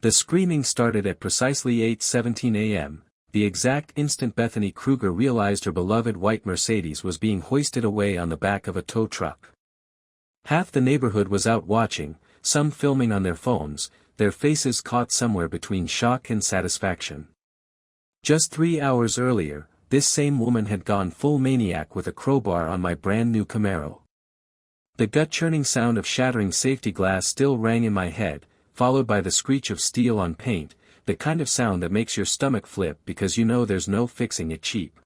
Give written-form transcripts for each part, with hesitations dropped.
The screaming started at precisely 8:17 a.m., the exact instant Bethany Kruger realized her beloved white Mercedes was being hoisted away on the back of a tow truck. Half the neighborhood was out watching, some filming on their phones, their faces caught somewhere between shock and satisfaction. Just 3 hours earlier, this same woman had gone full maniac with a crowbar on my brand new Camaro. The gut-churning sound of shattering safety glass still rang in my head, followed by the screech of steel on paint, the kind of sound that makes your stomach flip because you know there's no fixing it cheap.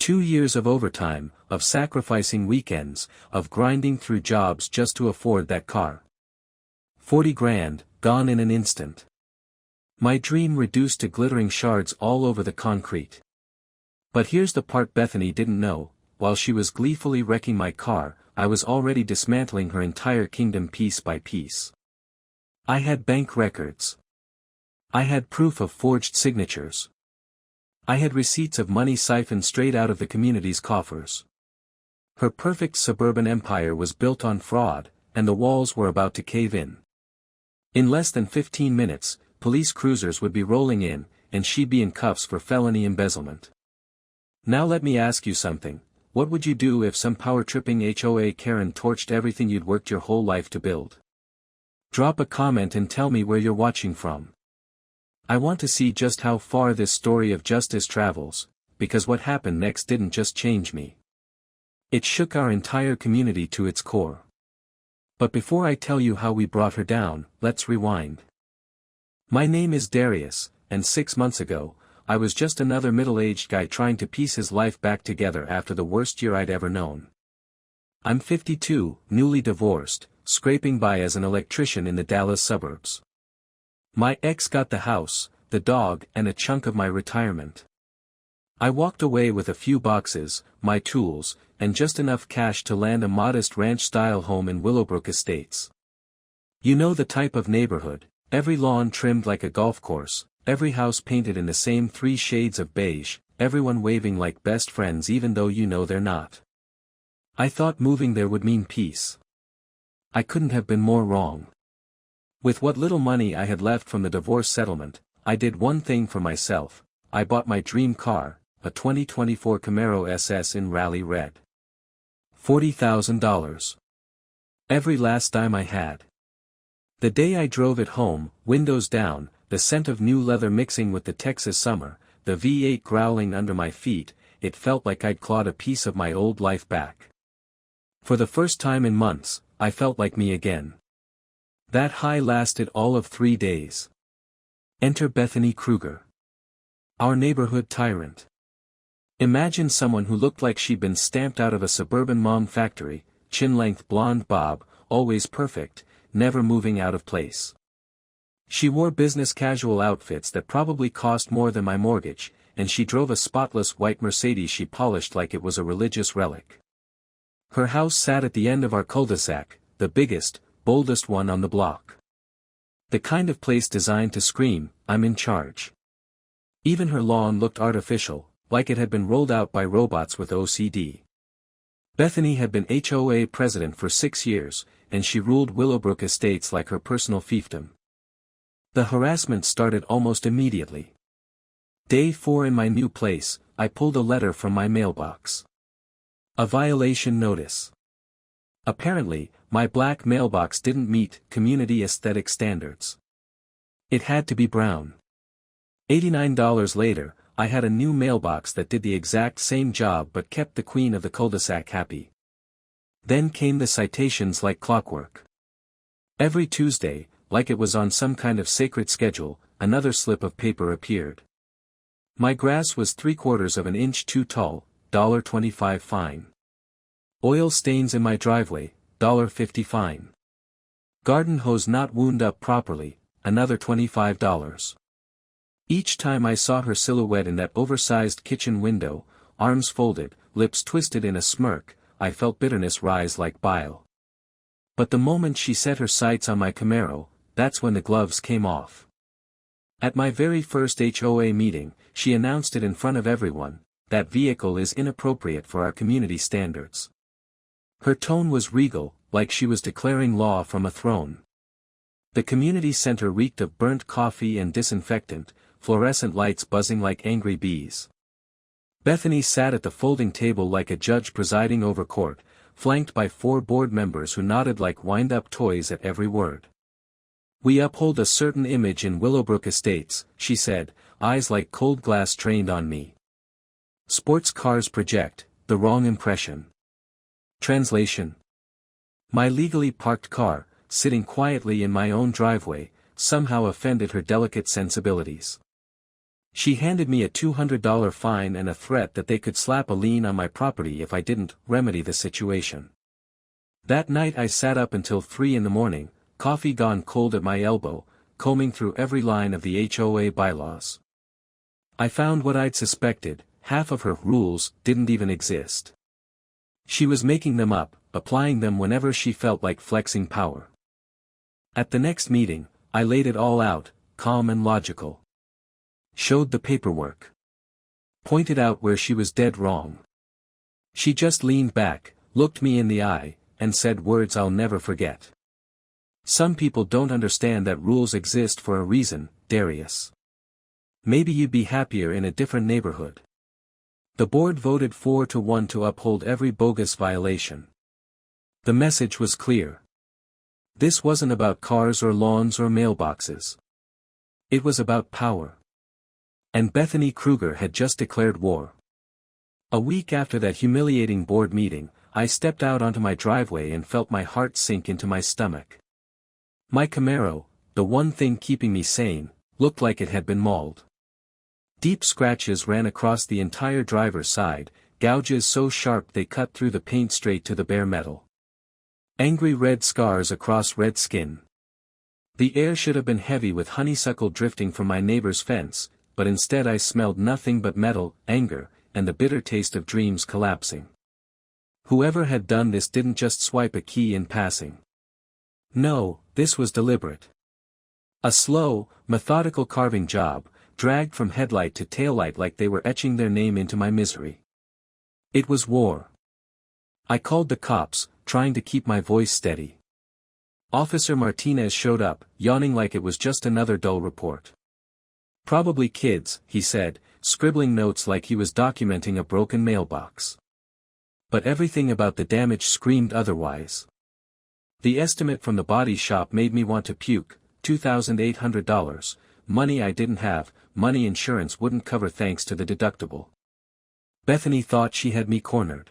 2 years of overtime, of sacrificing weekends, of grinding through jobs just to afford that car. 40 grand, gone in an instant. My dream reduced to glittering shards all over the concrete. But here's the part Bethany didn't know: while she was gleefully wrecking my car, I was already dismantling her entire kingdom piece by piece. I had bank records. I had proof of forged signatures. I had receipts of money siphoned straight out of the community's coffers. Her perfect suburban empire was built on fraud, and the walls were about to cave in. In less than 15 minutes, police cruisers would be rolling in, and she'd be in cuffs for felony embezzlement. Now let me ask you something: what would you do if some power-tripping HOA Karen torched everything you'd worked your whole life to build? Drop a comment and tell me where you're watching from. I want to see just how far this story of justice travels, because what happened next didn't just change me. It shook our entire community to its core. But before I tell you how we brought her down, let's rewind. My name is Darius, and 6 months ago, I was just another middle-aged guy trying to piece his life back together after the worst year I'd ever known. I'm 52, newly divorced, scraping by as an electrician in the Dallas suburbs. My ex got the house, the dog, and a chunk of my retirement. I walked away with a few boxes, my tools, and just enough cash to land a modest ranch-style home in Willowbrook Estates. You know the type of neighborhood: every lawn trimmed like a golf course, every house painted in the same 3 shades of beige, everyone waving like best friends even though you know they're not. I thought moving there would mean peace. I couldn't have been more wrong. With what little money I had left from the divorce settlement, I did one thing for myself: I bought my dream car, a 2024 Camaro SS in Rally Red. $40,000. Every last dime I had. The day I drove it home, windows down, the scent of new leather mixing with the Texas summer, the V8 growling under my feet, it felt like I'd clawed a piece of my old life back. For the first time in months, I felt like me again. That high lasted all of 3 days. Enter Bethany Kruger. Our neighborhood tyrant. Imagine someone who looked like she'd been stamped out of a suburban mom factory, chin-length blonde bob, always perfect, never moving out of place. She wore business casual outfits that probably cost more than my mortgage, and she drove a spotless white Mercedes she polished like it was a religious relic. Her house sat at the end of our cul-de-sac, the biggest, boldest one on the block. The kind of place designed to scream, "I'm in charge." Even her lawn looked artificial, like it had been rolled out by robots with OCD. Bethany had been HOA president for 6 years, and she ruled Willowbrook Estates like her personal fiefdom. The harassment started almost immediately. Day 4 in my new place, I pulled a letter from my mailbox. A violation notice. Apparently, my black mailbox didn't meet community aesthetic standards. It had to be brown. $89 later, I had a new mailbox that did the exact same job but kept the queen of the cul-de-sac happy. Then came the citations like clockwork. Every Tuesday, like it was on some kind of sacred schedule, another slip of paper appeared. My grass was 3/4 of an inch too tall, $1.25 fine. Oil stains in my driveway, $1.50 fine. Garden hose not wound up properly, another $25. Each time I saw her silhouette in that oversized kitchen window, arms folded, lips twisted in a smirk, I felt bitterness rise like bile. But the moment she set her sights on my Camaro, that's when the gloves came off. At my very first HOA meeting, she announced it in front of everyone: that vehicle is inappropriate for our community standards. Her tone was regal, like she was declaring law from a throne. The community center reeked of burnt coffee and disinfectant, fluorescent lights buzzing like angry bees. Bethany sat at the folding table like a judge presiding over court, flanked by 4 board members who nodded like wind-up toys at every word. "We uphold a certain image in Willowbrook Estates," she said, eyes like cold glass trained on me. "Sports cars project the wrong impression." Translation: my legally parked car, sitting quietly in my own driveway, somehow offended her delicate sensibilities. She handed me a $200 fine and a threat that they could slap a lien on my property if I didn't remedy the situation. That night I sat up until 3 in the morning, coffee gone cold at my elbow, combing through every line of the HOA bylaws. I found what I'd suspected: half of her rules didn't even exist. She was making them up, applying them whenever she felt like flexing power. At the next meeting, I laid it all out, calm and logical. Showed the paperwork. Pointed out where she was dead wrong. She just leaned back, looked me in the eye, and said words I'll never forget. "Some people don't understand that rules exist for a reason, Darius. Maybe you'd be happier in a different neighborhood." The board voted 4-1 to uphold every bogus violation. The message was clear. This wasn't about cars or lawns or mailboxes. It was about power. And Bethany Kruger had just declared war. A week after that humiliating board meeting, I stepped out onto my driveway and felt my heart sink into my stomach. My Camaro, the one thing keeping me sane, looked like it had been mauled. Deep scratches ran across the entire driver's side, gouges so sharp they cut through the paint straight to the bare metal. Angry red scars across red skin. The air should have been heavy with honeysuckle drifting from my neighbor's fence, but instead I smelled nothing but metal, anger, and the bitter taste of dreams collapsing. Whoever had done this didn't just swipe a key in passing. No, this was deliberate. A slow, methodical carving job, dragged from headlight to taillight like they were etching their name into my misery. It was war. I called the cops, trying to keep my voice steady. Officer Martinez showed up, yawning like it was just another dull report. "Probably kids," he said, scribbling notes like he was documenting a broken mailbox. But everything about the damage screamed otherwise. The estimate from the body shop made me want to puke: $2,800, money I didn't have, money insurance wouldn't cover thanks to the deductible. Bethany thought she had me cornered.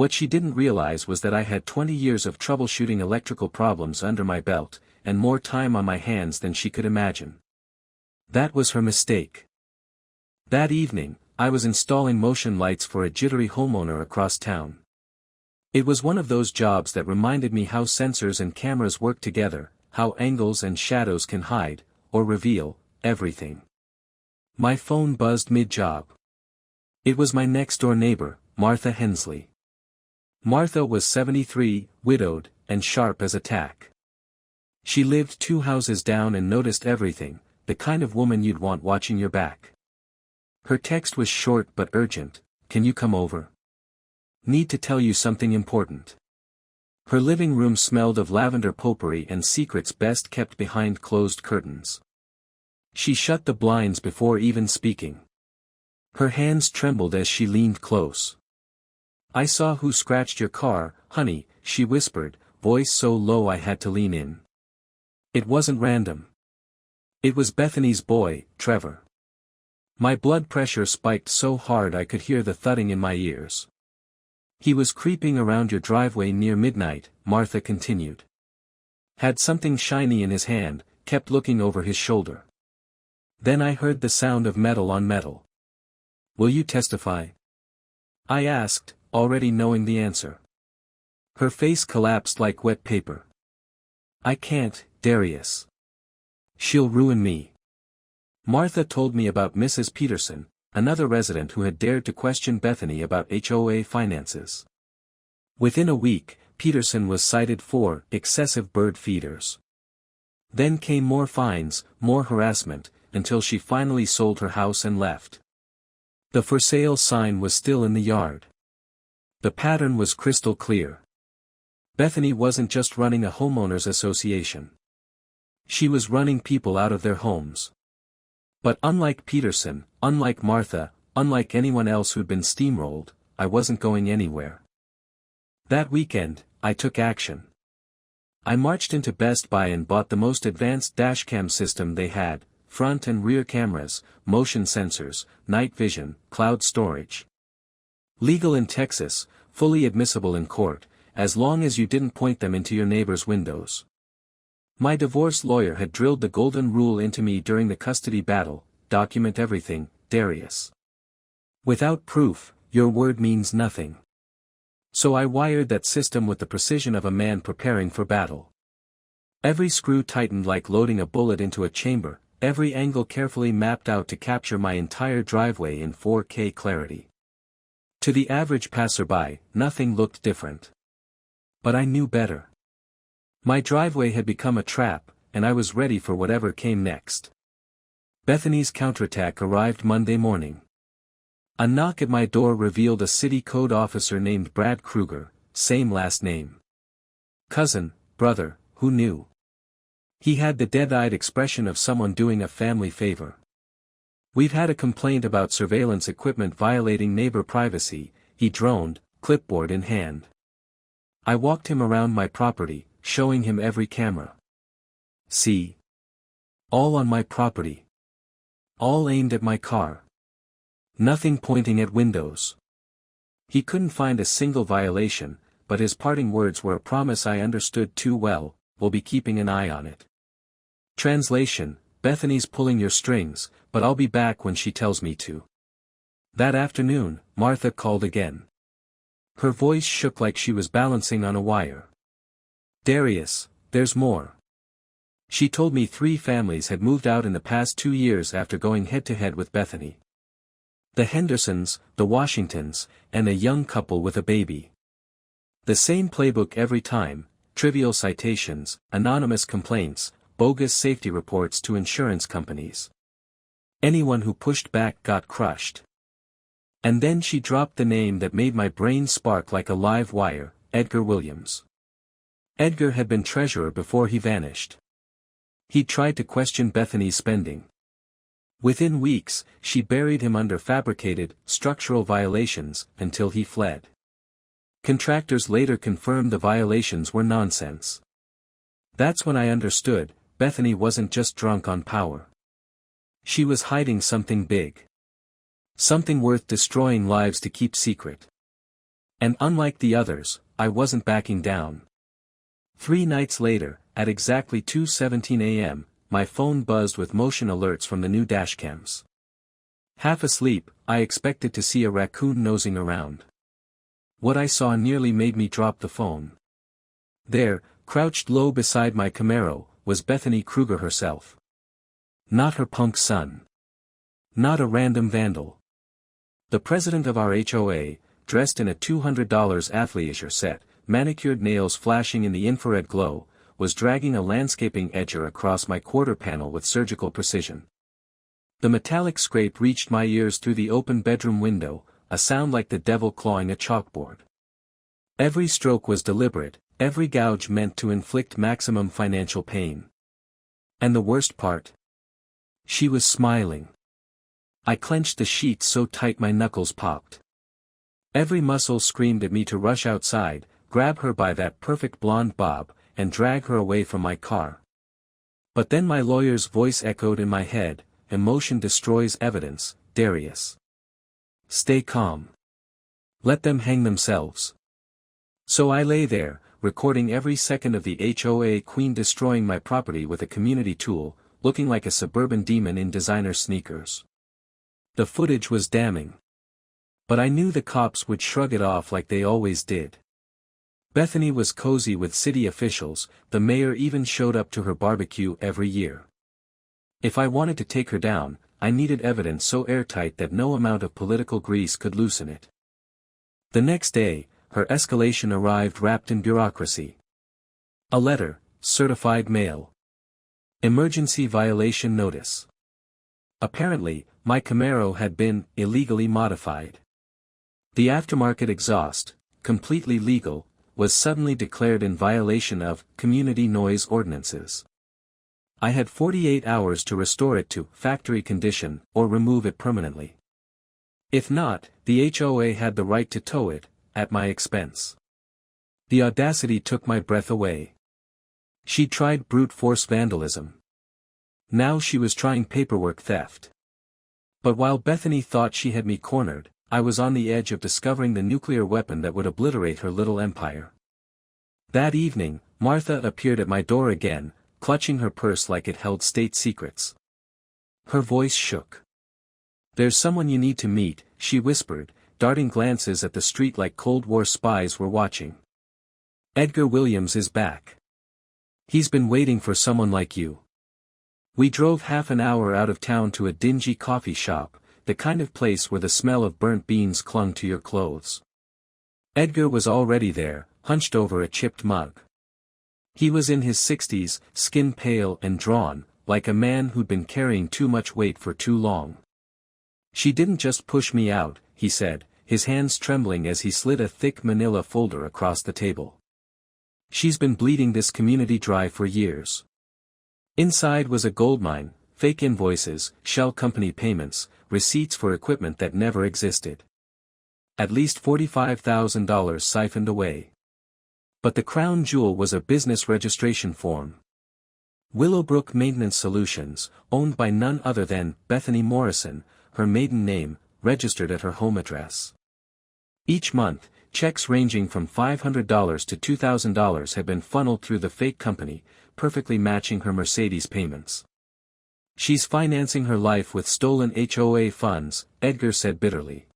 What she didn't realize was that I had 20 years of troubleshooting electrical problems under my belt, and more time on my hands than she could imagine. That was her mistake. That evening, I was installing motion lights for a jittery homeowner across town. It was one of those jobs that reminded me how sensors and cameras work together, how angles and shadows can hide, or reveal, everything. My phone buzzed mid-job. It was my next-door neighbor, Martha Hensley. Martha was 73, widowed, and sharp as a tack. She lived 2 houses down and noticed everything, the kind of woman you'd want watching your back. Her text was short but urgent: "Can you come over? Need to tell you something important." Her living room smelled of lavender potpourri and secrets best kept behind closed curtains. She shut the blinds before even speaking. Her hands trembled as she leaned close. "I saw who scratched your car, honey," she whispered, voice so low I had to lean in. It wasn't random. It was Bethany's boy, Trevor. My blood pressure spiked so hard I could hear the thudding in my ears. "He was creeping around your driveway near midnight," Martha continued. "Had something shiny in his hand, kept looking over his shoulder. Then I heard the sound of metal on metal." "Will you testify?" I asked, already knowing the answer. Her face collapsed like wet paper. "I can't, Darius. She'll ruin me." Martha told me about Mrs. Peterson, another resident who had dared to question Bethany about HOA finances. Within a week, Peterson was cited for excessive bird feeders. Then came more fines, more harassment, until she finally sold her house and left. The for sale sign was still in the yard. The pattern was crystal clear. Bethany wasn't just running a homeowners association. She was running people out of their homes. But unlike Peterson, unlike Martha, unlike anyone else who'd been steamrolled, I wasn't going anywhere. That weekend, I took action. I marched into Best Buy and bought the most advanced dashcam system they had, front and rear cameras, motion sensors, night vision, cloud storage. Legal in Texas, fully admissible in court, as long as you didn't point them into your neighbor's windows. My divorce lawyer had drilled the golden rule into me during the custody battle: document everything, Darius. Without proof, your word means nothing. So I wired that system with the precision of a man preparing for battle. Every screw tightened like loading a bullet into a chamber, every angle carefully mapped out to capture my entire driveway in 4K clarity. To the average passerby, nothing looked different. But I knew better. My driveway had become a trap, and I was ready for whatever came next. Bethany's counterattack arrived Monday morning. A knock at my door revealed a city code officer named Brad Kruger, same last name. Cousin, brother, who knew? He had the dead-eyed expression of someone doing a family favor. "We've had a complaint about surveillance equipment violating neighbor privacy," he droned, clipboard in hand. I walked him around my property, showing him every camera. See? All on my property. All aimed at my car. Nothing pointing at windows. He couldn't find a single violation, but his parting words were a promise I understood too well: "We'll be keeping an eye on it." Translation: Bethany's pulling your strings, but I'll be back when she tells me to. That afternoon, Martha called again. Her voice shook like she was balancing on a wire. "Darius, there's more." She told me 3 families had moved out in the past 2 years after going head-to-head with Bethany. The Hendersons, the Washingtons, and a young couple with a baby. The same playbook every time: trivial citations, anonymous complaints, bogus safety reports to insurance companies. Anyone who pushed back got crushed. And then she dropped the name that made my brain spark like a live wire: Edgar Williams. Edgar had been treasurer before he vanished. He'd tried to question Bethany's spending. Within weeks, she buried him under fabricated, structural violations, until he fled. Contractors later confirmed the violations were nonsense. That's when I understood: Bethany wasn't just drunk on power. She was hiding something big. Something worth destroying lives to keep secret. And unlike the others, I wasn't backing down. 3 nights later, at exactly 2:17 a.m., my phone buzzed with motion alerts from the new dashcams. Half asleep, I expected to see a raccoon nosing around. What I saw nearly made me drop the phone. There, crouched low beside my Camaro, was Bethany Kruger herself. Not her punk son. Not a random vandal. The president of our HOA, dressed in a $200 athleisure set, manicured nails flashing in the infrared glow, was dragging a landscaping edger across my quarter panel with surgical precision. The metallic scrape reached my ears through the open bedroom window, a sound like the devil clawing a chalkboard. Every stroke was deliberate, every gouge meant to inflict maximum financial pain. And the worst part? She was smiling. I clenched the sheets so tight my knuckles popped. Every muscle screamed at me to rush outside, grab her by that perfect blonde bob, and drag her away from my car. But then my lawyer's voice echoed in my head: "Emotion destroys evidence, Darius. Stay calm. Let them hang themselves." So I lay there, recording every second of the HOA queen destroying my property with a community tool, looking like a suburban demon in designer sneakers. The footage was damning. But I knew the cops would shrug it off like they always did. Bethany was cozy with city officials, the mayor even showed up to her barbecue every year. If I wanted to take her down, I needed evidence so airtight that no amount of political grease could loosen it. The next day, her escalation arrived wrapped in bureaucracy. A letter, certified mail. Emergency violation notice. Apparently, my Camaro had been illegally modified. The aftermarket exhaust, completely legal, was suddenly declared in violation of community noise ordinances. I had 48 hours to restore it to factory condition or remove it permanently. If not, the HOA had the right to tow it, at my expense. The audacity took my breath away. She'd tried brute force vandalism. Now she was trying paperwork theft. But while Bethany thought she had me cornered, I was on the edge of discovering the nuclear weapon that would obliterate her little empire. That evening, Martha appeared at my door again, clutching her purse like it held state secrets. Her voice shook. "There's someone you need to meet," she whispered, darting glances at the street like Cold War spies were watching. "Edgar Williams is back. He's been waiting for someone like you." We drove half an hour out of town to a dingy coffee shop, the kind of place where the smell of burnt beans clung to your clothes. Edgar was already there, hunched over a chipped mug. He was in his 60s, skin pale and drawn, like a man who'd been carrying too much weight for too long. "She didn't just push me out," he said, his hands trembling as he slid a thick manila folder across the table. "She's been bleeding this community dry for years." Inside was a goldmine, fake invoices, shell company payments, receipts for equipment that never existed. At least $45,000 siphoned away. But the crown jewel was a business registration form. Willowbrook Maintenance Solutions, owned by none other than Bethany Morrison, her maiden name, registered at her home address. Each month, checks ranging from $500 to $2,000 had been funneled through the fake company, perfectly matching her Mercedes payments. "She's financing her life with stolen HOA funds," Edgar said bitterly.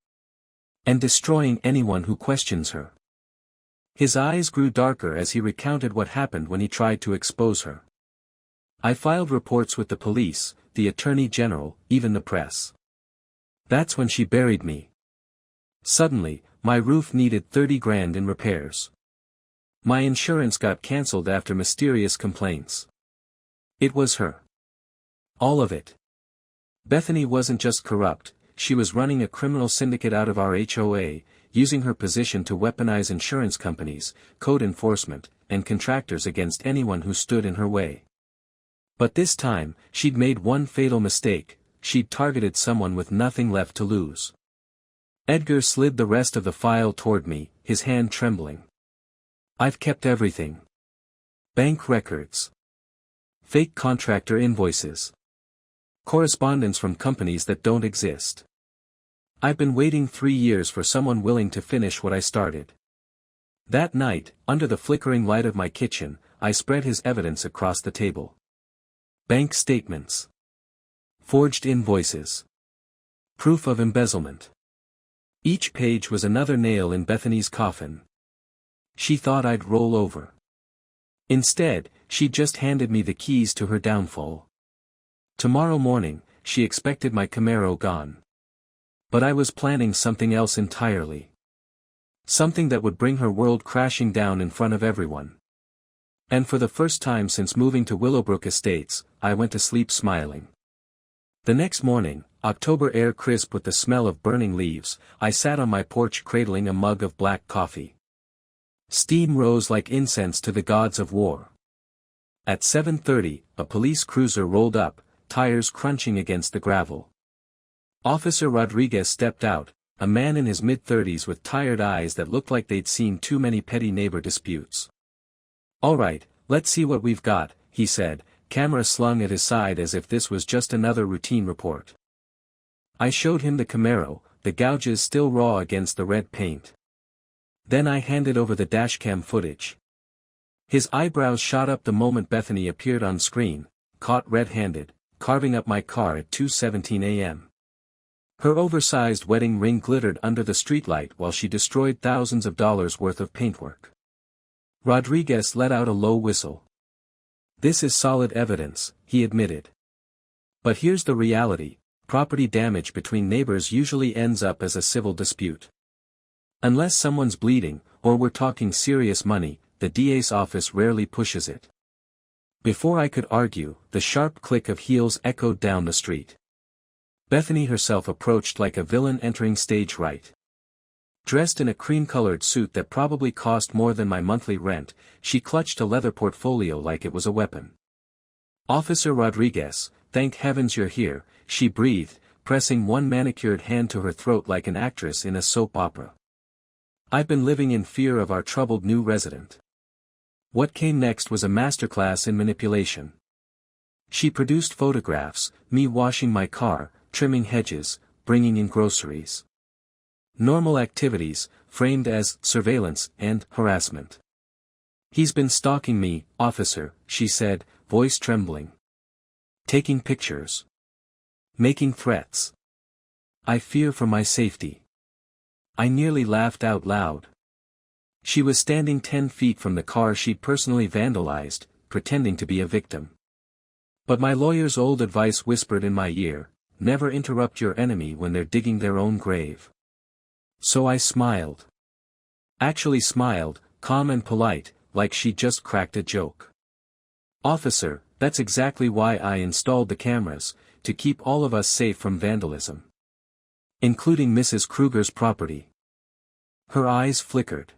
"And destroying anyone who questions her." His eyes grew darker as he recounted what happened when he tried to expose her. "I filed reports with the police, the attorney general, even the press. That's when she buried me. Suddenly, my roof needed 30 grand in repairs. My insurance got cancelled after mysterious complaints. It was her. All of it. Bethany wasn't just corrupt, she was running a criminal syndicate out of our HOA, using her position to weaponize insurance companies, code enforcement, and contractors against anyone who stood in her way. But this time, she'd made one fatal mistake, she'd targeted someone with nothing left to lose." Edgar slid the rest of the file toward me, his hand trembling. "I've kept everything. Bank records. Fake contractor invoices. Correspondence from companies that don't exist. I've been waiting 3 years for someone willing to finish what I started." That night, under the flickering light of my kitchen, I spread his evidence across the table. Bank statements. Forged invoices. Proof of embezzlement. Each page was another nail in Bethany's coffin. She thought I'd roll over. Instead, she just handed me the keys to her downfall. Tomorrow morning, she expected my Camaro gone. But I was planning something else entirely. Something that would bring her world crashing down in front of everyone. And for the first time since moving to Willowbrook Estates, I went to sleep smiling. The next morning, October air crisp with the smell of burning leaves, I sat on my porch cradling a mug of black coffee. Steam rose like incense to the gods of war. At 7:30, a police cruiser rolled up, tires crunching against the gravel. Officer Rodriguez stepped out, a man in his mid-30s with tired eyes that looked like they'd seen too many petty neighbor disputes. "All right, let's see what we've got," he said, camera slung at his side as if this was just another routine report. I showed him the Camaro, the gouges still raw against the red paint. Then I handed over the dashcam footage. His eyebrows shot up the moment Bethany appeared on screen, caught red-handed, carving up my car at 2:17 a.m. Her oversized wedding ring glittered under the streetlight while she destroyed thousands of dollars worth of paintwork. Rodriguez let out a low whistle. "This is solid evidence," he admitted. "But here's the reality, property damage between neighbors usually ends up as a civil dispute. Unless someone's bleeding, or we're talking serious money, the DA's office rarely pushes it." Before I could argue, the sharp click of heels echoed down the street. Bethany herself approached like a villain entering stage right. Dressed in a cream-colored suit that probably cost more than my monthly rent, she clutched a leather portfolio like it was a weapon. Officer Rodriguez, thank heavens you're here, she breathed, pressing one manicured hand to her throat like an actress in a soap opera. I've been living in fear of our troubled new resident. What came next was a masterclass in manipulation. She produced photographs, me washing my car, trimming hedges, bringing in groceries. Normal activities, framed as surveillance and harassment. He's been stalking me, officer, she said, voice trembling. Taking pictures. Making threats. I fear for my safety. I nearly laughed out loud. She was standing 10 feet from the car she'd personally vandalized, pretending to be a victim. But my lawyer's old advice whispered in my ear, never interrupt your enemy when they're digging their own grave. So I smiled. Actually smiled, calm and polite, like she'd just cracked a joke. Officer, that's exactly why I installed the cameras, to keep all of us safe from vandalism. Including Mrs. Kruger's property. Her eyes flickered.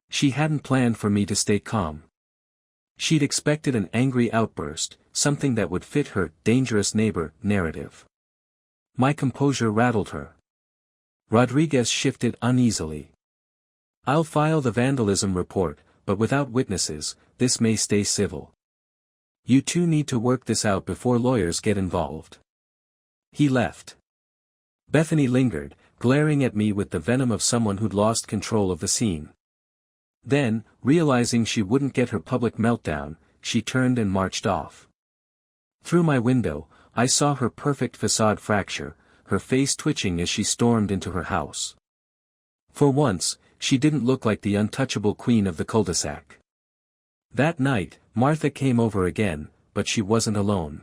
She hadn't planned for me to stay calm. She'd expected an angry outburst, something that would fit her dangerous neighbor narrative. My composure rattled her. Rodriguez shifted uneasily. I'll file the vandalism report, but without witnesses, this may stay civil. You two need to work this out before lawyers get involved. He left. Bethany lingered, glaring at me with the venom of someone who'd lost control of the scene. Then, realizing she wouldn't get her public meltdown, she turned and marched off. Through my window, I saw her perfect facade fracture, her face twitching as she stormed into her house. For once, she didn't look like the untouchable queen of the cul-de-sac. That night, Martha came over again, but she wasn't alone.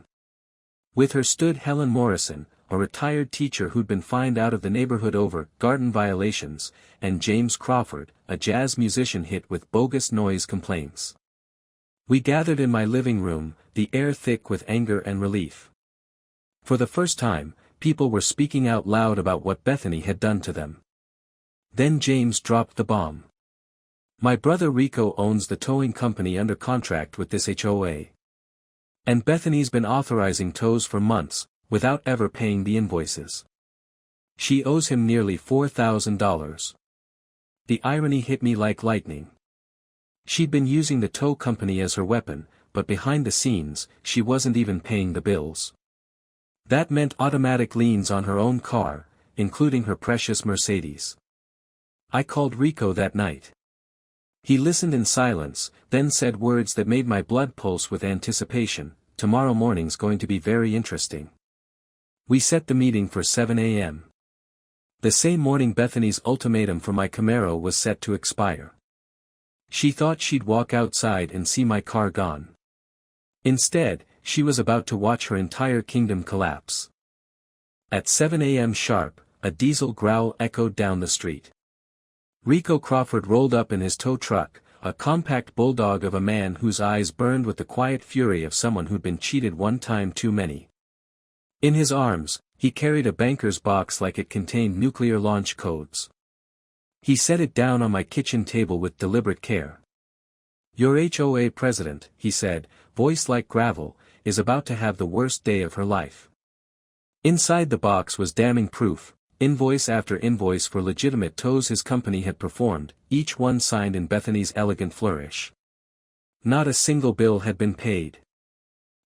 With her stood Helen Morrison, a retired teacher who'd been fined out of the neighborhood over garden violations, and James Crawford, a jazz musician hit with bogus noise complaints. We gathered in my living room, the air thick with anger and relief. For the first time, people were speaking out loud about what Bethany had done to them. Then James dropped the bomb. My brother Rico owns the towing company under contract with this HOA. And Bethany's been authorizing tows for months, without ever paying the invoices. She owes him nearly $4,000. The irony hit me like lightning. She'd been using the tow company as her weapon, but behind the scenes, she wasn't even paying the bills. That meant automatic liens on her own car, including her precious Mercedes. I called Rico that night. He listened in silence, then said words that made my blood pulse with anticipation. Tomorrow morning's going to be very interesting. We set the meeting for 7 a.m. The same morning Bethany's ultimatum for my Camaro was set to expire. She thought she'd walk outside and see my car gone. Instead, she was about to watch her entire kingdom collapse. At 7 a.m. sharp, a diesel growl echoed down the street. Rico Crawford rolled up in his tow truck, a compact bulldog of a man whose eyes burned with the quiet fury of someone who'd been cheated one time too many. In his arms, he carried a banker's box like it contained nuclear launch codes. He set it down on my kitchen table with deliberate care. Your HOA president, he said, voice like gravel, is about to have the worst day of her life. Inside the box was damning proof. Invoice after invoice for legitimate tows his company had performed, each one signed in Bethany's elegant flourish. Not a single bill had been paid.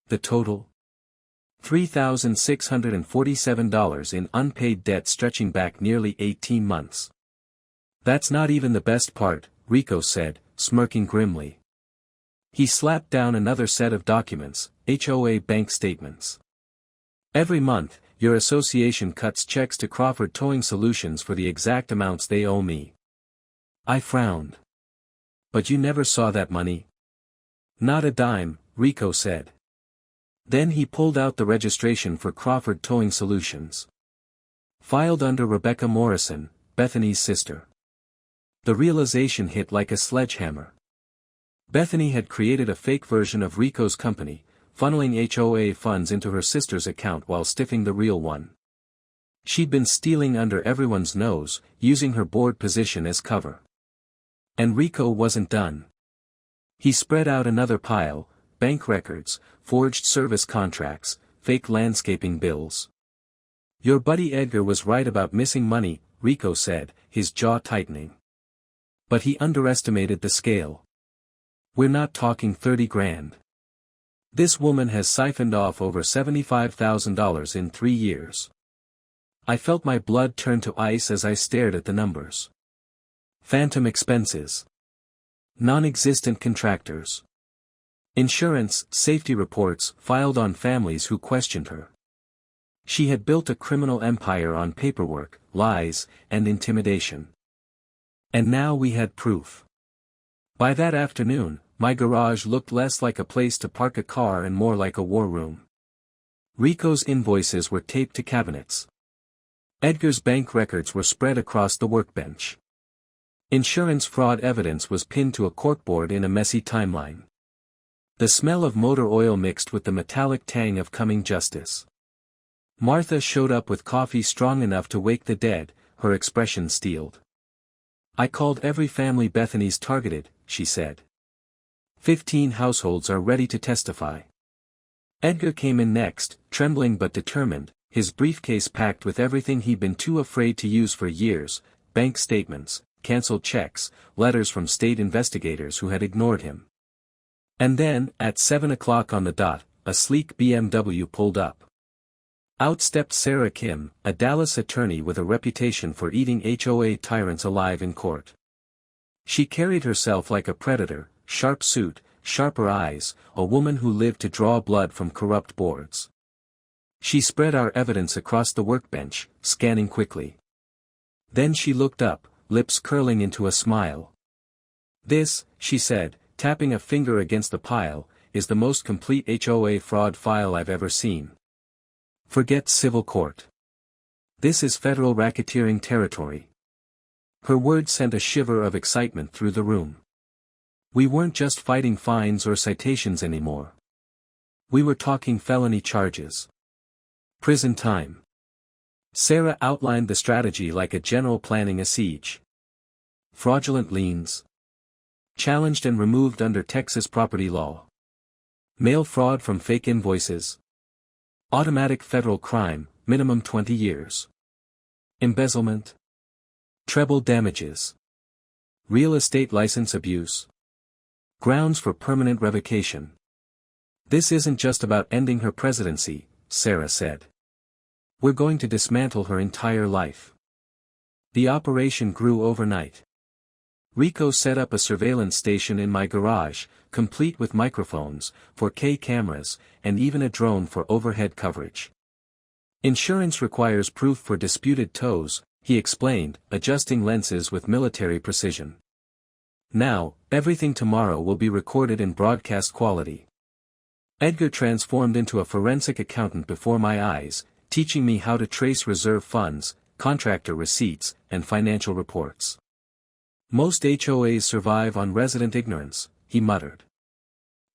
The total? $3,647 in unpaid debt stretching back nearly 18 months. That's not even the best part, Rico said, smirking grimly. He slapped down another set of documents, HOA bank statements. Every month, your association cuts checks to Crawford Towing Solutions for the exact amounts they owe me. I frowned. But you never saw that money? Not a dime, Rico said. Then he pulled out the registration for Crawford Towing Solutions. Filed under Rebecca Morrison, Bethany's sister. The realization hit like a sledgehammer. Bethany had created a fake version of Rico's company, funneling HOA funds into her sister's account while stiffing the real one. She'd been stealing under everyone's nose, using her board position as cover. And Rico wasn't done. He spread out another pile, bank records, forged service contracts, fake landscaping bills. Your buddy Edgar was right about missing money, Rico said, his jaw tightening. But he underestimated the scale. We're not talking 30 grand. This woman has siphoned off over $75,000 in 3 years. I felt my blood turn to ice as I stared at the numbers. Phantom expenses. Non-existent contractors. Insurance, safety reports filed on families who questioned her. She had built a criminal empire on paperwork, lies, and intimidation. And now we had proof. By that afternoon, my garage looked less like a place to park a car and more like a war room. Rico's invoices were taped to cabinets. Edgar's bank records were spread across the workbench. Insurance fraud evidence was pinned to a corkboard in a messy timeline. The smell of motor oil mixed with the metallic tang of coming justice. Martha showed up with coffee strong enough to wake the dead, her expression steeled. I called every family Bethany's targeted, she said. 15 households are ready to testify. Edgar came in next, trembling but determined, his briefcase packed with everything he'd been too afraid to use for years, bank statements, canceled checks, letters from state investigators who had ignored him. And then, at 7 o'clock on the dot, a sleek BMW pulled up. Out stepped Sarah Kim, a Dallas attorney with a reputation for eating HOA tyrants alive in court. She carried herself like a predator, sharp suit, sharper eyes, a woman who lived to draw blood from corrupt boards. She spread our evidence across the workbench, scanning quickly. Then she looked up, lips curling into a smile. This, she said, tapping a finger against the pile, is the most complete HOA fraud file I've ever seen. Forget civil court. This is federal racketeering territory. Her words sent a shiver of excitement through the room. We weren't just fighting fines or citations anymore. We were talking felony charges. Prison time. Sarah outlined the strategy like a general planning a siege. Fraudulent liens. Challenged and removed under Texas property law. Mail fraud from fake invoices. Automatic federal crime, minimum 20 years. Embezzlement. Treble damages. Real estate license abuse. Grounds for permanent revocation. This isn't just about ending her presidency, Sarah said. We're going to dismantle her entire life. The operation grew overnight. Rico set up a surveillance station in my garage, complete with microphones, 4K cameras, and even a drone for overhead coverage. Insurance requires proof for disputed tows, he explained, adjusting lenses with military precision. Now, everything tomorrow will be recorded in broadcast quality. Edgar transformed into a forensic accountant before my eyes, teaching me how to trace reserve funds, contractor receipts, and financial reports. Most HOAs survive on resident ignorance, he muttered.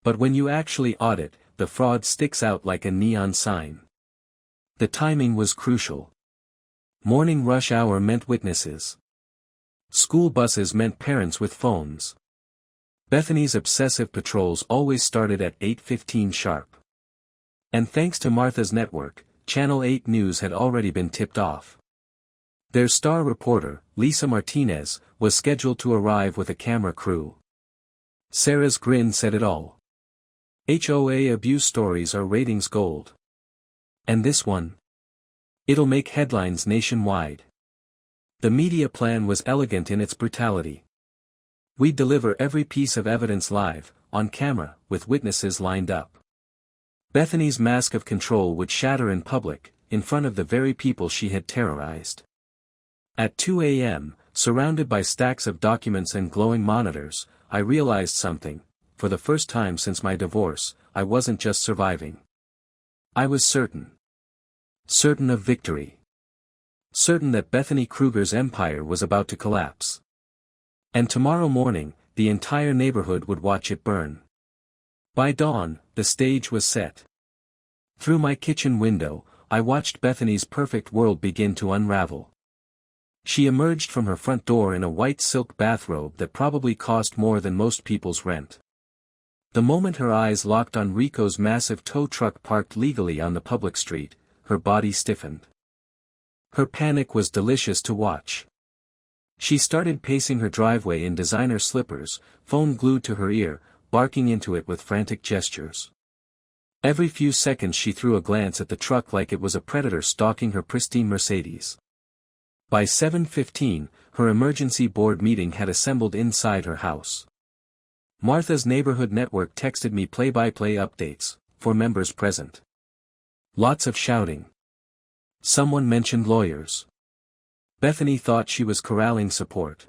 But when you actually audit, the fraud sticks out like a neon sign. The timing was crucial. Morning rush hour meant witnesses. School buses meant parents with phones. Bethany's obsessive patrols always started at 8:15 sharp. And thanks to Martha's network, Channel 8 News had already been tipped off. Their star reporter, Lisa Martinez, was scheduled to arrive with a camera crew. Sarah's grin said it all. HOA abuse stories are ratings gold. And this one? It'll make headlines nationwide. The media plan was elegant in its brutality. We'd deliver every piece of evidence live, on camera, with witnesses lined up. Bethany's mask of control would shatter in public, in front of the very people she had terrorized. At 2 a.m., surrounded by stacks of documents and glowing monitors, I realized something. For the first time since my divorce, I wasn't just surviving. I was certain. Certain of victory. Certain that Bethany Kruger's empire was about to collapse. And tomorrow morning, the entire neighborhood would watch it burn. By dawn, the stage was set. Through my kitchen window, I watched Bethany's perfect world begin to unravel. She emerged from her front door in a white silk bathrobe that probably cost more than most people's rent. The moment her eyes locked on Rico's massive tow truck parked legally on the public street, her body stiffened. Her panic was delicious to watch. She started pacing her driveway in designer slippers, phone glued to her ear, barking into it with frantic gestures. Every few seconds she threw a glance at the truck like it was a predator stalking her pristine Mercedes. By 7:15, her emergency board meeting had assembled inside her house. Martha's neighborhood network texted me play-by-play updates, for members present. Lots of shouting. Someone mentioned lawyers. Bethany thought she was corralling support.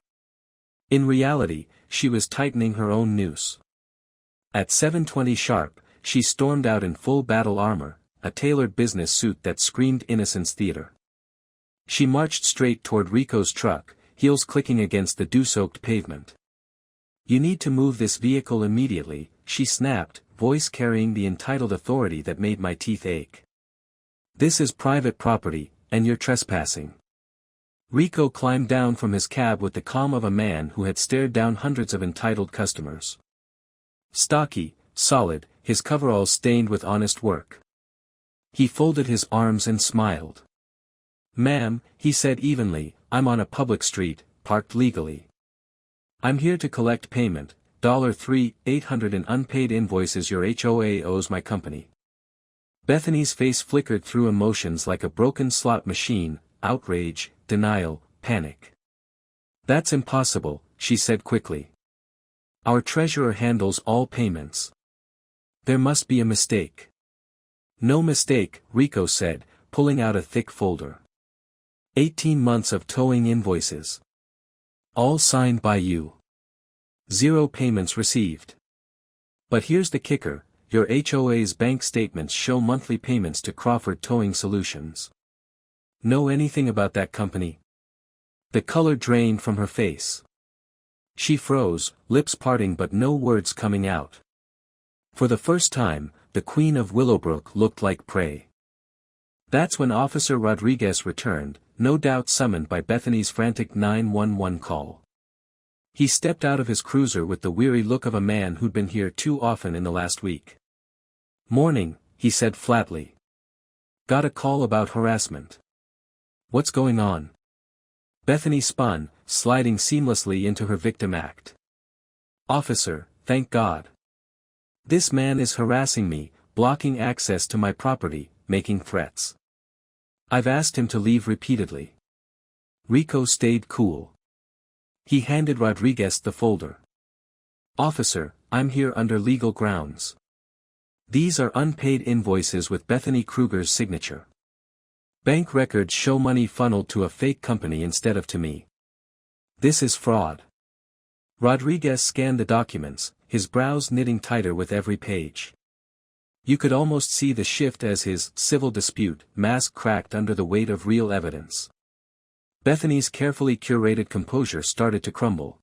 In reality, she was tightening her own noose. At 7:20 sharp, she stormed out in full battle armor, a tailored business suit that screamed Innocence Theater. She marched straight toward Rico's truck, heels clicking against the dew-soaked pavement. "You need to move this vehicle immediately," she snapped, voice carrying the entitled authority that made my teeth ache. "This is private property, and you're trespassing." Rico climbed down from his cab with the calm of a man who had stared down hundreds of entitled customers. Stocky, solid, his coveralls stained with honest work. He folded his arms and smiled. "Ma'am," he said evenly, "I'm on a public street, parked legally. I'm here to collect payment, $3,800 in unpaid invoices your HOA owes my company." Bethany's face flickered through emotions like a broken slot machine, outrage, denial, panic. "That's impossible," she said quickly. "Our treasurer handles all payments. There must be a mistake." "No mistake," Rico said, pulling out a thick folder. 18 months of towing invoices. All signed by you. 0 payments received. But here's the kicker, your HOA's bank statements show monthly payments to Crawford Towing Solutions. Know anything about that company? The color drained from her face. She froze, lips parting but no words coming out. For the first time, the Queen of Willowbrook looked like prey. That's when Officer Rodriguez returned, no doubt summoned by Bethany's frantic 911 call. He stepped out of his cruiser with the weary look of a man who'd been here too often in the last week. "Morning," he said flatly. "Got a call about harassment. What's going on?" Bethany spun, sliding seamlessly into her victim act. "Officer, thank God. This man is harassing me, blocking access to my property, making threats. I've asked him to leave repeatedly." Rico stayed cool. He handed Rodriguez the folder. "Officer, I'm here under legal grounds. These are unpaid invoices with Bethany Kruger's signature. Bank records show money funneled to a fake company instead of to me. This is fraud." Rodriguez scanned the documents, his brows knitting tighter with every page. You could almost see the shift as his civil dispute mask cracked under the weight of real evidence. Bethany's carefully curated composure started to crumble.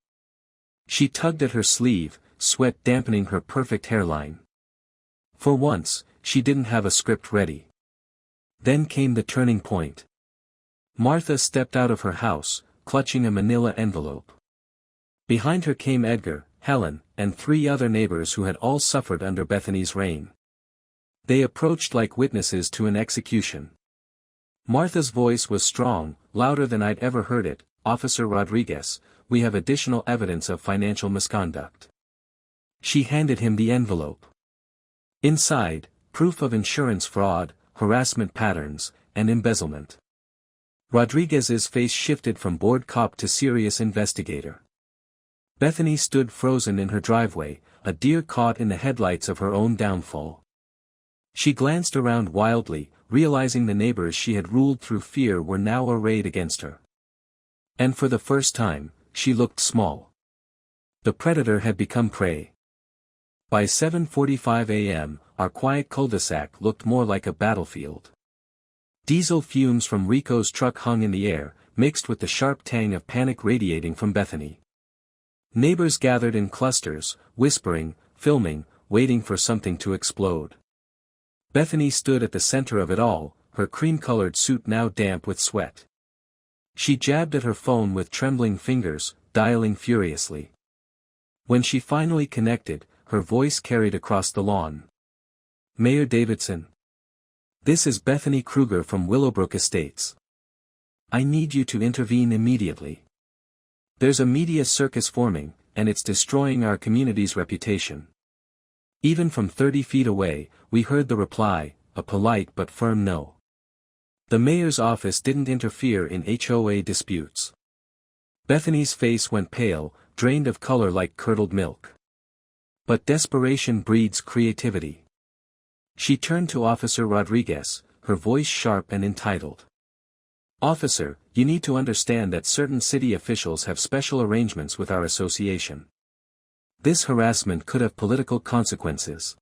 She tugged at her sleeve, sweat dampening her perfect hairline. For once, she didn't have a script ready. Then came the turning point. Martha stepped out of her house, clutching a manila envelope. Behind her came Edgar, Helen, and 3 other neighbors who had all suffered under Bethany's reign. They approached like witnesses to an execution. Martha's voice was strong, louder than I'd ever heard it. "Officer Rodriguez, we have additional evidence of financial misconduct." She handed him the envelope. Inside, proof of insurance fraud, harassment patterns, and embezzlement. Rodriguez's face shifted from bored cop to serious investigator. Bethany stood frozen in her driveway, a deer caught in the headlights of her own downfall. She glanced around wildly, realizing the neighbors she had ruled through fear were now arrayed against her. And for the first time, she looked small. The predator had become prey. By 7:45 a.m., our quiet cul-de-sac looked more like a battlefield. Diesel fumes from Rico's truck hung in the air, mixed with the sharp tang of panic radiating from Bethany. Neighbors gathered in clusters, whispering, filming, waiting for something to explode. Bethany stood at the center of it all, her cream-colored suit now damp with sweat. She jabbed at her phone with trembling fingers, dialing furiously. When she finally connected, her voice carried across the lawn. "Mayor Davidson. This is Bethany Kruger from Willowbrook Estates. I need you to intervene immediately. There's a media circus forming, and it's destroying our community's reputation." Even from 30 feet away, we heard the reply, a polite but firm no. The mayor's office didn't interfere in HOA disputes. Bethany's face went pale, drained of color like curdled milk. But desperation breeds creativity. She turned to Officer Rodriguez, her voice sharp and entitled. "Officer, you need to understand that certain city officials have special arrangements with our association. This harassment could have political consequences."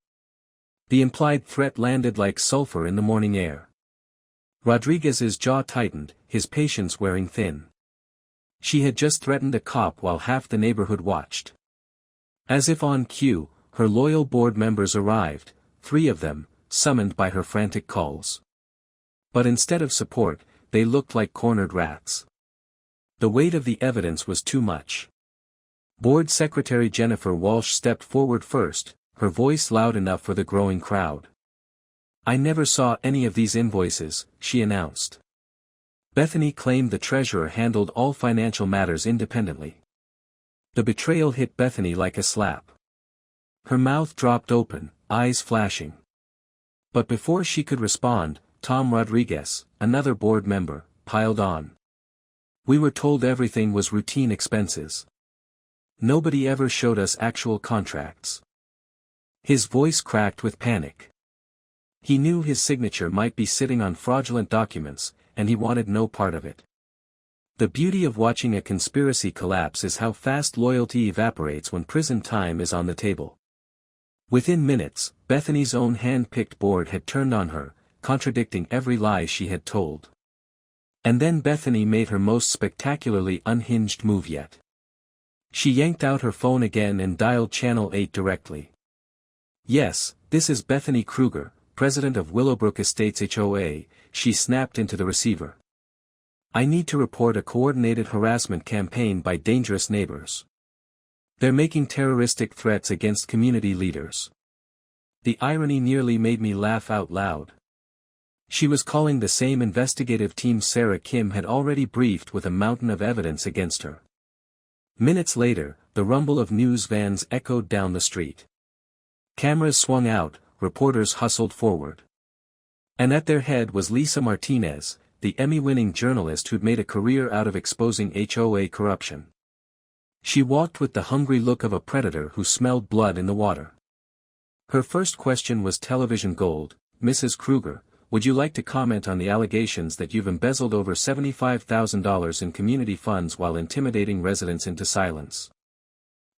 The implied threat landed like sulfur in the morning air. Rodriguez's jaw tightened, his patience wearing thin. She had just threatened a cop while half the neighborhood watched. As if on cue, her loyal board members arrived, 3 of them, summoned by her frantic calls. But instead of support, they looked like cornered rats. The weight of the evidence was too much. Board Secretary Jennifer Walsh stepped forward first, her voice loud enough for the growing crowd. "I never saw any of these invoices," she announced. Bethany claimed the treasurer handled all financial matters independently. The betrayal hit Bethany like a slap. Her mouth dropped open, eyes flashing. But before she could respond, Tom Rodriguez, another board member, piled on. "We were told everything was routine expenses. Nobody ever showed us actual contracts." His voice cracked with panic. He knew his signature might be sitting on fraudulent documents, and he wanted no part of it. The beauty of watching a conspiracy collapse is how fast loyalty evaporates when prison time is on the table. Within minutes, Bethany's own hand-picked board had turned on her, contradicting every lie she had told. And then Bethany made her most spectacularly unhinged move yet. She yanked out her phone again and dialed Channel 8 directly. "Yes, this is Bethany Kruger, president of Willowbrook Estates HOA," she snapped into the receiver. "I need to report a coordinated harassment campaign by dangerous neighbors. They're making terroristic threats against community leaders." The irony nearly made me laugh out loud. She was calling the same investigative team Sarah Kim had already briefed with a mountain of evidence against her. Minutes later, the rumble of news vans echoed down the street. Cameras swung out, reporters hustled forward. And at their head was Lisa Martinez, the Emmy-winning journalist who'd made a career out of exposing HOA corruption. She walked with the hungry look of a predator who smelled blood in the water. Her first question was television gold. "Mrs. Kruger, would you like to comment on the allegations that you've embezzled over $75,000 in community funds while intimidating residents into silence?"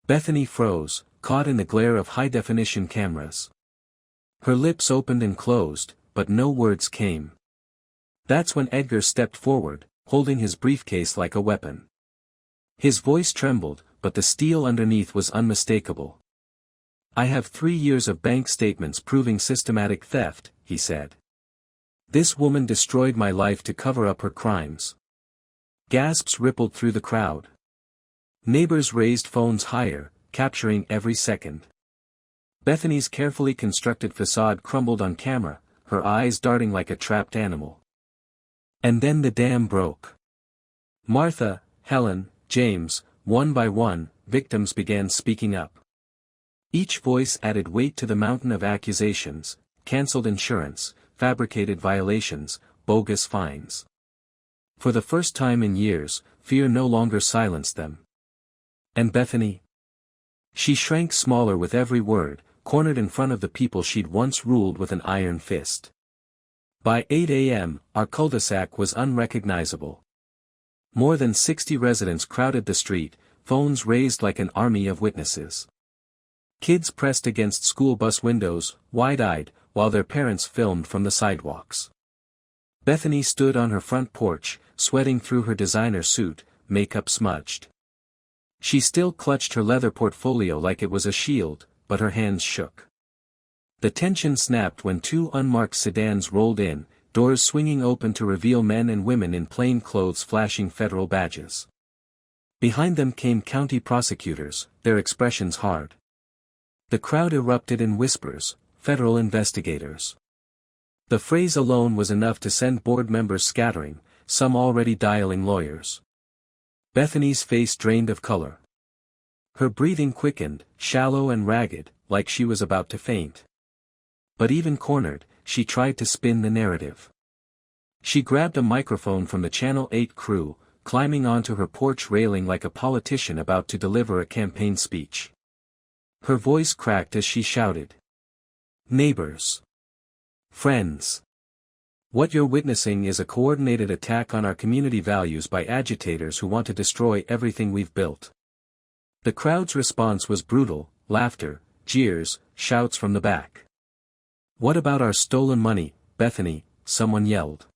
Bethany froze, caught in the glare of high-definition cameras. Her lips opened and closed, but no words came. That's when Edgar stepped forward, holding his briefcase like a weapon. His voice trembled, but the steel underneath was unmistakable. "I have 3 years of bank statements proving systematic theft," he said. "This woman destroyed my life to cover up her crimes." Gasps rippled through the crowd. Neighbors raised phones higher, capturing every second. Bethany's carefully constructed facade crumbled on camera, her eyes darting like a trapped animal. And then the dam broke. Martha, Helen, James, one by one, victims began speaking up. Each voice added weight to the mountain of accusations: cancelled insurance, fabricated violations, bogus fines. For the first time in years, fear no longer silenced them. And Bethany? She shrank smaller with every word, cornered in front of the people she'd once ruled with an iron fist. By 8 a.m., our cul-de-sac was unrecognizable. More than 60 residents crowded the street, phones raised like an army of witnesses. Kids pressed against school bus windows, wide-eyed, while their parents filmed from the sidewalks. Bethany stood on her front porch, sweating through her designer suit, makeup smudged. She still clutched her leather portfolio like it was a shield, but her hands shook. The tension snapped when 2 unmarked sedans rolled in, doors swinging open to reveal men and women in plain clothes flashing federal badges. Behind them came county prosecutors, their expressions hard. The crowd erupted in whispers, "Federal investigators." The phrase alone was enough to send board members scattering, some already dialing lawyers. Bethany's face drained of color. Her breathing quickened, shallow and ragged, like she was about to faint. But even cornered, she tried to spin the narrative. She grabbed a microphone from the Channel 8 crew, climbing onto her porch railing like a politician about to deliver a campaign speech. Her voice cracked as she shouted. "Neighbors. Friends. What you're witnessing is a coordinated attack on our community values by agitators who want to destroy everything we've built." The crowd's response was brutal: laughter, jeers, shouts from the back. "What about our stolen money, Bethany?" someone yelled.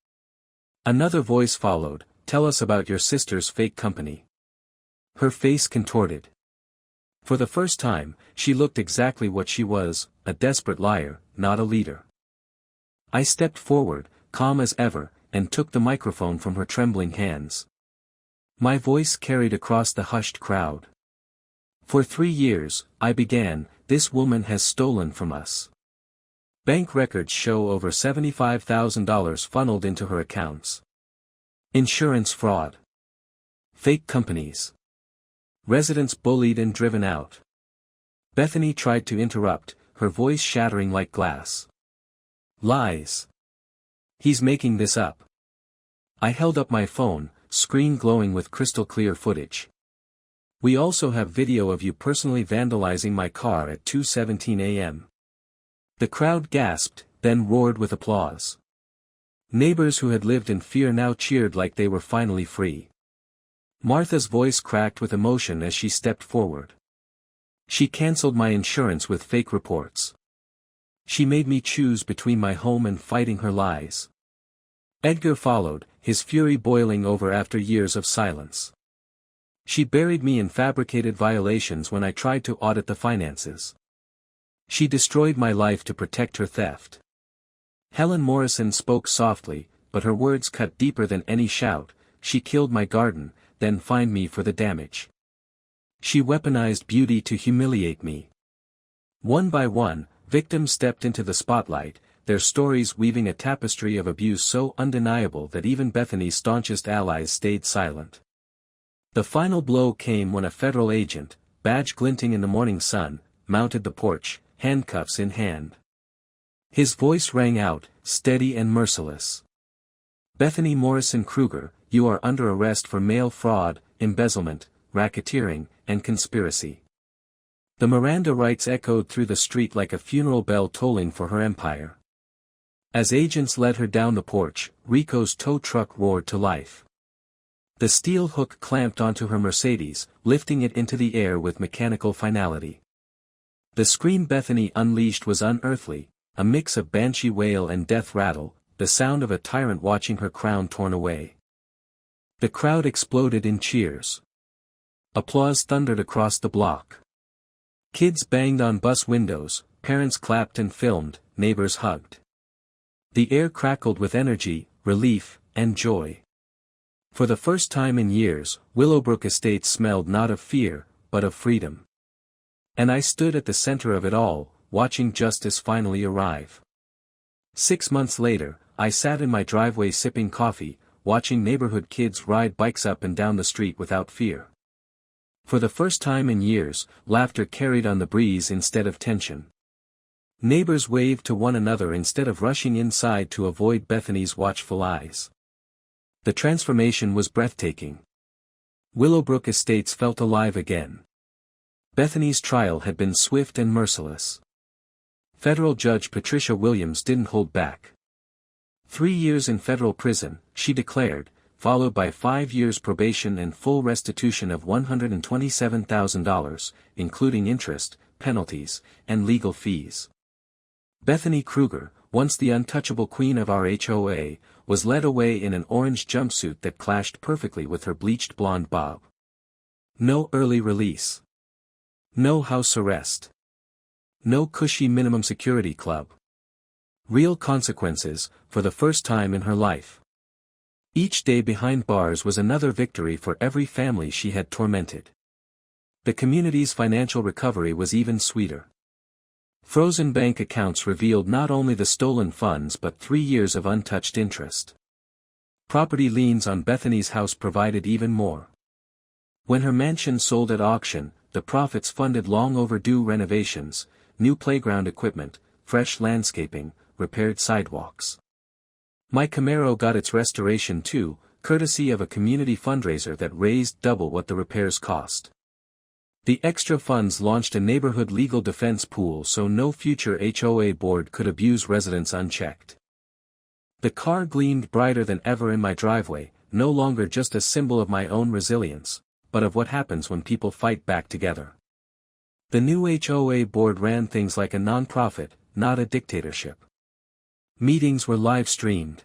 Another voice followed, "Tell us about your sister's fake company." Her face contorted. For the first time, she looked exactly what she was, a desperate liar, not a leader. I stepped forward, calm as ever, and took the microphone from her trembling hands. My voice carried across the hushed crowd. "For 3 years, I began, this woman has stolen from us. Bank records show over $75,000 funneled into her accounts. Insurance fraud. Fake companies. Residents bullied and driven out." Bethany tried to interrupt, her voice shattering like glass. "Lies. He's making this up." I held up my phone, screen glowing with crystal clear footage. "We also have video of you personally vandalizing my car at 2:17 a.m. The crowd gasped, then roared with applause. Neighbors who had lived in fear now cheered like they were finally free. Martha's voice cracked with emotion as she stepped forward. "She canceled my insurance with fake reports. She made me choose between my home and fighting her lies." Edgar followed, his fury boiling over after years of silence. "She buried me in fabricated violations when I tried to audit the finances. She destroyed my life to protect her theft." Helen Morrison spoke softly, but her words cut deeper than any shout. "She killed my garden, then fined me for the damage. She weaponized beauty to humiliate me." One by one, victims stepped into the spotlight, their stories weaving a tapestry of abuse so undeniable that even Bethany's staunchest allies stayed silent. The final blow came when a federal agent, badge glinting in the morning sun, mounted the porch, handcuffs in hand. His voice rang out, steady and merciless. "Bethany Morrison Kruger, you are under arrest for mail fraud, embezzlement, racketeering, and conspiracy." The Miranda rights echoed through the street like a funeral bell tolling for her empire. As agents led her down the porch, Rico's tow truck roared to life. The steel hook clamped onto her Mercedes, lifting it into the air with mechanical finality. The scream Bethany unleashed was unearthly, a mix of banshee wail and death rattle, the sound of a tyrant watching her crown torn away. The crowd exploded in cheers. Applause thundered across the block. Kids banged on bus windows, parents clapped and filmed, neighbors hugged. The air crackled with energy, relief, and joy. For the first time in years, Willowbrook Estates smelled not of fear, but of freedom. And I stood at the center of it all, watching justice finally arrive. 6 months later, I sat in my driveway sipping coffee, watching neighborhood kids ride bikes up and down the street without fear. For the first time in years, laughter carried on the breeze instead of tension. Neighbors waved to one another instead of rushing inside to avoid Bethany's watchful eyes. The transformation was breathtaking. Willowbrook Estates felt alive again. Bethany's trial had been swift and merciless. Federal Judge Patricia Williams didn't hold back. 3 years in federal prison, she declared, followed by 5 years probation and full restitution of $127,000, including interest, penalties, and legal fees. Bethany Kruger, once the untouchable queen of our HOA, was led away in an orange jumpsuit that clashed perfectly with her bleached blonde bob. No early release. No house arrest. No cushy minimum security club. Real consequences, for the first time in her life. Each day behind bars was another victory for every family she had tormented. The community's financial recovery was even sweeter. Frozen bank accounts revealed not only the stolen funds but 3 years of untouched interest. Property liens on Bethany's house provided even more. When her mansion sold at auction, the profits funded long overdue renovations, new playground equipment, fresh landscaping, repaired sidewalks. My Camaro got its restoration too, courtesy of a community fundraiser that raised double what the repairs cost. The extra funds launched a neighborhood legal defense pool so no future HOA board could abuse residents unchecked. The car gleamed brighter than ever in my driveway, no longer just a symbol of my own resilience, but of what happens when people fight back together. The new HOA board ran things like a non-profit, not a dictatorship. Meetings were live-streamed.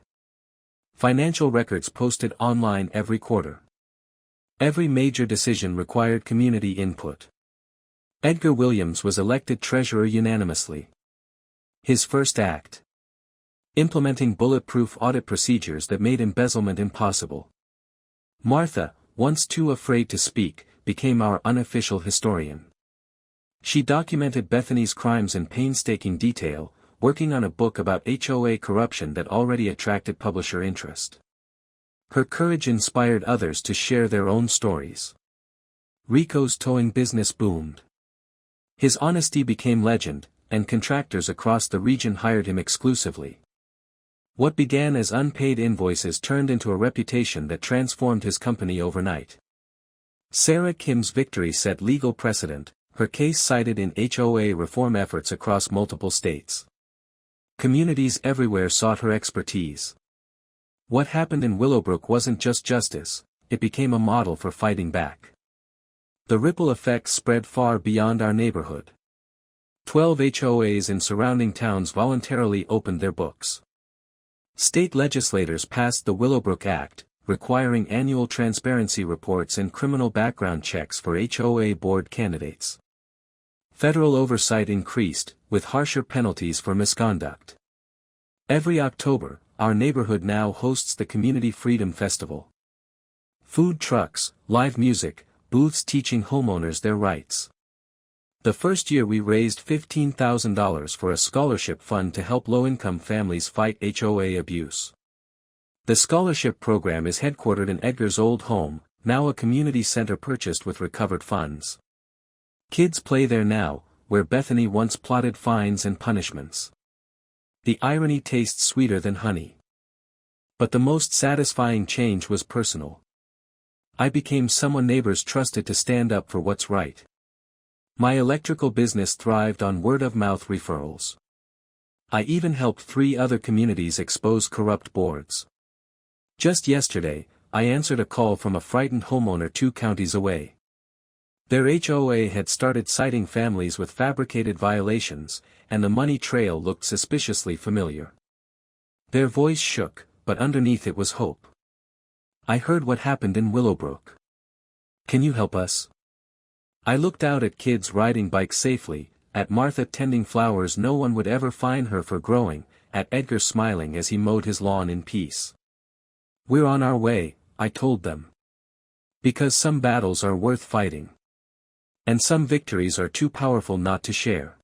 Financial records posted online every quarter. Every major decision required community input. Edgar Williams was elected treasurer unanimously. His first act: implementing bulletproof audit procedures that made embezzlement impossible. Martha, once too afraid to speak, became our unofficial historian. She documented Bethany's crimes in painstaking detail, working on a book about HOA corruption that already attracted publisher interest. Her courage inspired others to share their own stories. Rico's towing business boomed. His honesty became legend, and contractors across the region hired him exclusively. What began as unpaid invoices turned into a reputation that transformed his company overnight. Sarah Kim's victory set legal precedent, her case cited in HOA reform efforts across multiple states. Communities everywhere sought her expertise. What happened in Willowbrook wasn't just justice, it became a model for fighting back. The ripple effects spread far beyond our neighborhood. 12 HOAs in surrounding towns voluntarily opened their books. State legislators passed the Willowbrook Act, requiring annual transparency reports and criminal background checks for HOA board candidates. Federal oversight increased, with harsher penalties for misconduct. Every October, our neighborhood now hosts the Community Freedom Festival. Food trucks, live music, booths teaching homeowners their rights. The first year we raised $15,000 for a scholarship fund to help low-income families fight HOA abuse. The scholarship program is headquartered in Edgar's old home, now a community center purchased with recovered funds. Kids play there now, where Bethany once plotted fines and punishments. The irony tastes sweeter than honey. But the most satisfying change was personal. I became someone neighbors trusted to stand up for what's right. My electrical business thrived on word-of-mouth referrals. I even helped 3 other communities expose corrupt boards. Just yesterday, I answered a call from a frightened homeowner 2 counties away. Their HOA had started citing families with fabricated violations, and the money trail looked suspiciously familiar. Their voice shook, but underneath it was hope. I heard what happened in Willowbrook. Can you help us? I looked out at kids riding bikes safely, at Martha tending flowers no one would ever fine her for growing, at Edgar smiling as he mowed his lawn in peace. We're on our way, I told them. Because some battles are worth fighting. And some victories are too powerful not to share.